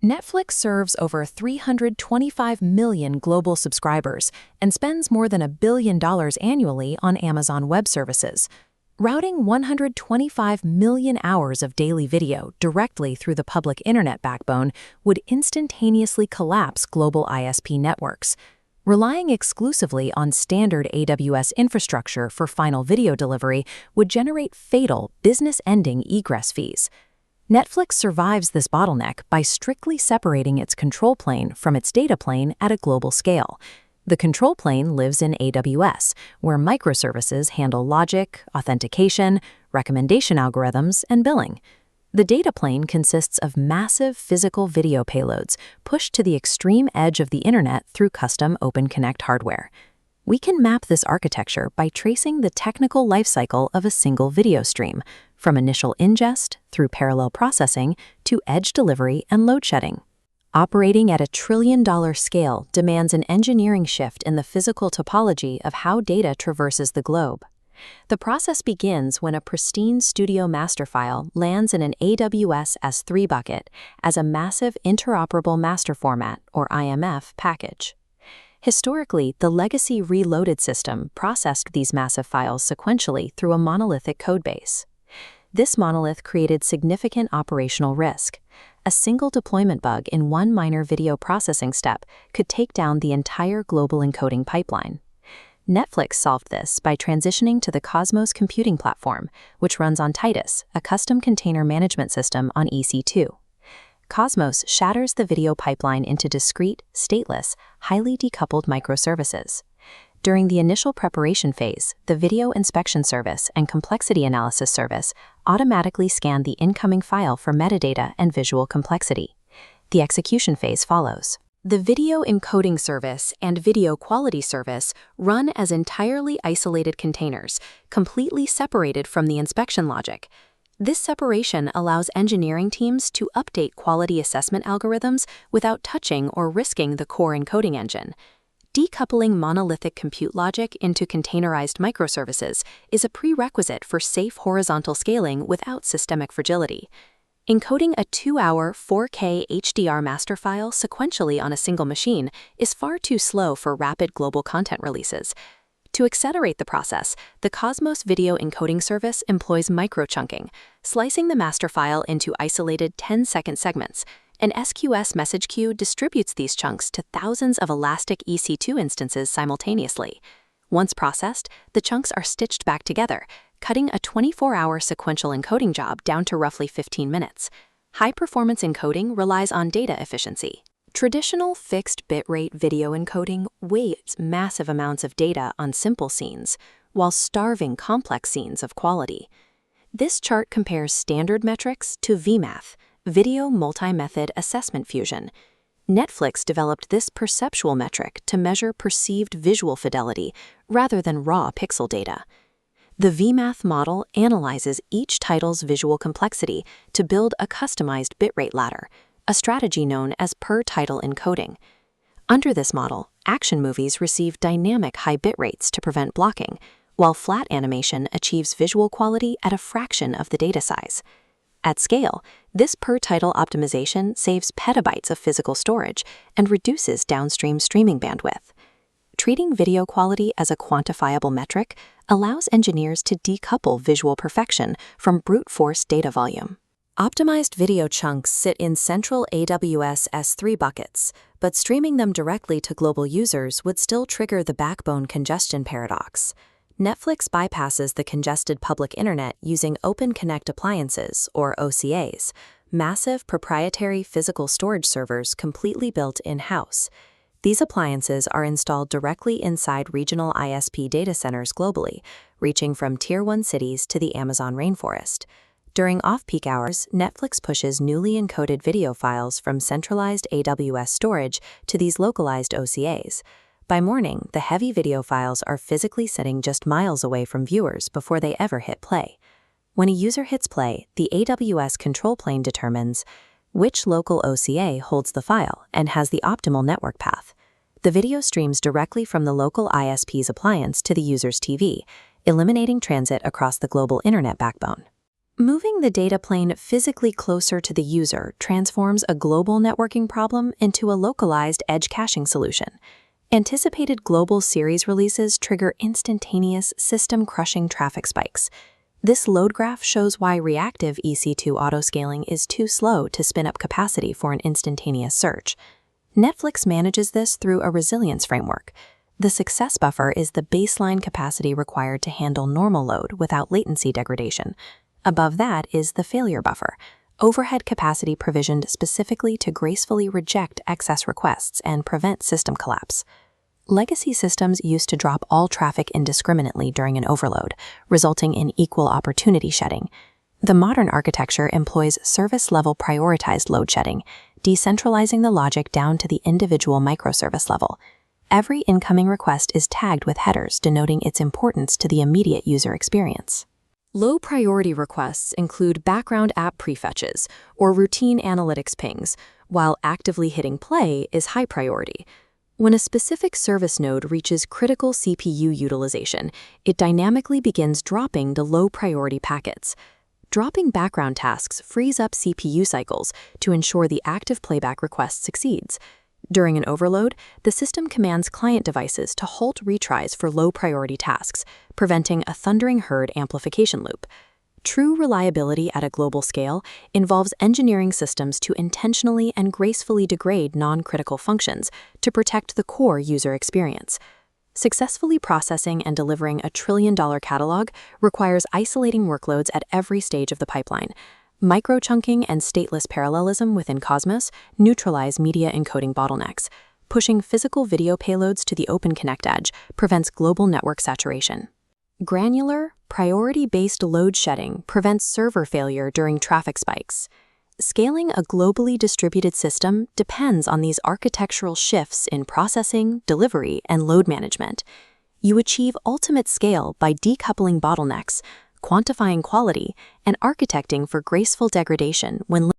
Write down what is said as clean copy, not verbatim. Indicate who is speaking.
Speaker 1: Netflix serves over 325 million global subscribers and spends more than $1 billion annually on Amazon Web Services. Routing 125 million hours of daily video directly through the public internet backbone would instantaneously collapse global ISP networks. Relying exclusively on standard AWS infrastructure for final video delivery would generate fatal, business-ending egress fees. Netflix survives this bottleneck by strictly separating its control plane from its data plane at a global scale. The control plane lives in AWS, where microservices handle logic, authentication, recommendation algorithms, and billing. The data plane consists of massive physical video payloads pushed to the extreme edge of the internet through custom Open Connect hardware. We can map this architecture by tracing the technical lifecycle of a single video stream, from initial ingest through parallel processing to edge delivery and load shedding. Operating at a trillion-dollar scale demands an engineering shift in the physical topology of how data traverses the globe. The process begins when a pristine studio master file lands in an AWS S3 bucket as a massive interoperable master format, or IMF, package. Historically, the legacy reloaded system processed these massive files sequentially through a monolithic codebase. This monolith created significant operational risk. A single deployment bug in one minor video processing step could take down the entire global encoding pipeline. Netflix solved this by transitioning to the Cosmos computing platform, which runs on Titus, a custom container management system on EC2. Cosmos shatters the video pipeline into discrete, stateless, highly decoupled microservices. During the initial preparation phase, the Video Inspection Service and Complexity Analysis Service automatically scan the incoming file for metadata and visual complexity. The execution phase follows. The Video Encoding Service and Video Quality Service run as entirely isolated containers, completely separated from the inspection logic. This separation allows engineering teams to update quality assessment algorithms without touching or risking the core encoding engine. Decoupling monolithic compute logic into containerized microservices is a prerequisite for safe horizontal scaling without systemic fragility. Encoding a 2-hour 4K HDR master file sequentially on a single machine is far too slow for rapid global content releases. To accelerate the process, the Cosmos Video Encoding Service employs microchunking, slicing the master file into isolated 10-second segments. An SQS message queue distributes these chunks to thousands of elastic EC2 instances simultaneously. Once processed, the chunks are stitched back together, cutting a 24-hour sequential encoding job down to roughly 15 minutes. High-performance encoding relies on data efficiency. Traditional fixed bitrate video encoding weighs massive amounts of data on simple scenes, while starving complex scenes of quality. This chart compares standard metrics to VMAF, Video Multi-Method Assessment Fusion. Netflix developed this perceptual metric to measure perceived visual fidelity rather than raw pixel data. The VMAF model analyzes each title's visual complexity to build a customized bitrate ladder, a strategy known as per-title encoding. Under this model, action movies receive dynamic high bitrates to prevent blocking, while flat animation achieves visual quality at a fraction of the data size. At scale, this per-title optimization saves petabytes of physical storage and reduces downstream streaming bandwidth. Treating video quality as a quantifiable metric allows engineers to decouple visual perfection from brute force data volume. Optimized video chunks sit in central AWS S3 buckets, but streaming them directly to global users would still trigger the backbone congestion paradox. Netflix bypasses the congested public internet using Open Connect appliances, or OCAs, massive proprietary physical storage servers completely built in-house. These appliances are installed directly inside regional ISP data centers globally, reaching from Tier 1 cities to the Amazon rainforest. During off-peak hours, Netflix pushes newly encoded video files from centralized AWS storage to these localized OCAs. By morning, the heavy video files are physically sitting just miles away from viewers before they ever hit play. When a user hits play, the AWS control plane determines which local OCA holds the file and has the optimal network path. The video streams directly from the local ISP's appliance to the user's TV, eliminating transit across the global internet backbone. Moving the data plane physically closer to the user transforms a global networking problem into a localized edge caching solution. Anticipated global series releases trigger instantaneous system-crushing traffic spikes. This load graph shows why reactive EC2 autoscaling is too slow to spin up capacity for an instantaneous surge. Netflix manages this through a resilience framework. The success buffer is the baseline capacity required to handle normal load without latency degradation. Above that is the failure buffer, overhead capacity provisioned specifically to gracefully reject excess requests and prevent system collapse. Legacy systems used to drop all traffic indiscriminately during an overload, resulting in equal opportunity shedding. The modern architecture employs service-level prioritized load shedding, decentralizing the logic down to the individual microservice level. Every incoming request is tagged with headers denoting its importance to the immediate user experience. Low-priority requests include background app prefetches or routine analytics pings, while actively hitting play is high priority. When a specific service node reaches critical CPU utilization, it dynamically begins dropping the low-priority packets. Dropping background tasks frees up CPU cycles to ensure the active playback request succeeds. During an overload, the system commands client devices to halt retries for low-priority tasks, preventing a thundering herd amplification loop. True reliability at a global scale involves engineering systems to intentionally and gracefully degrade non-critical functions to protect the core user experience. Successfully processing and delivering a trillion-dollar catalog requires isolating workloads at every stage of the pipeline. Micro-chunking and stateless parallelism within Cosmos neutralize media encoding bottlenecks. Pushing physical video payloads to the Open Connect edge prevents global network saturation. Granular, priority-based load shedding prevents server failure during traffic spikes. Scaling a globally distributed system depends on these architectural shifts in processing, delivery, and load management. You achieve ultimate scale by decoupling bottlenecks, quantifying quality, and architecting for graceful degradation when